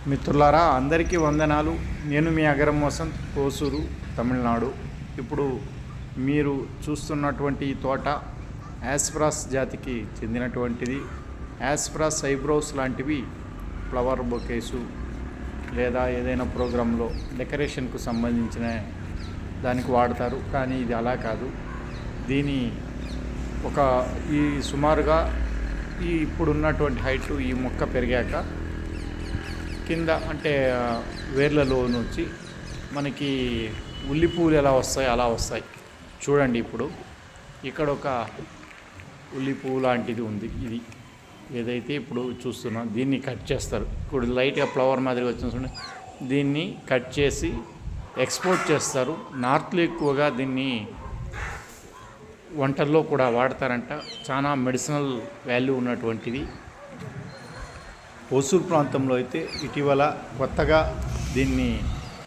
మిత్రులారా, అందరికీ వందనాలు. నేను మీ అగరం వసంత్, కోసూరు, తమిళనాడు. ఇప్పుడు మీరు చూస్తున్నటువంటి ఈ తోట యాస్పరాస్ జాతికి చెందినటువంటిది. యాస్పరాస్ ఐబ్రోస్ లాంటివి ఫ్లవర్ బొకేసు లేదా ఏదైనా ప్రోగ్రాంలో డెకరేషన్కు సంబంధించిన దానికి వాడతారు. కానీ ఇది అలా కాదు. దీని ఈ సుమారుగా ఇప్పుడున్నటువంటి హైటు ఈ మొక్క పెరిగాక కింద అంటే వేర్లలో నుంచి మనకి ఉల్లి పువ్వులు ఎలా వస్తాయి అలా వస్తాయి. చూడండి, ఇప్పుడు ఇక్కడ ఒక ఉల్లి పువ్వు లాంటిది ఉంది. ఇది ఏదైతే ఇప్పుడు చూస్తున్నాం దీన్ని కట్ చేస్తారు. ఇప్పుడు లైట్గా ఫ్లవర్ మాదిరి వచ్చిన చూడండి, దీన్ని కట్ చేసి ఎక్స్పోర్ట్ చేస్తారు. నార్త్లో ఎక్కువగా దీన్ని వంటల్లో కూడా వాడతారంట. చాలా మెడిసినల్ వాల్యూ ఉన్నటువంటిది. హోసూర్ ప్రాంతంలో అయితే ఇటీవల కొత్తగా దీన్ని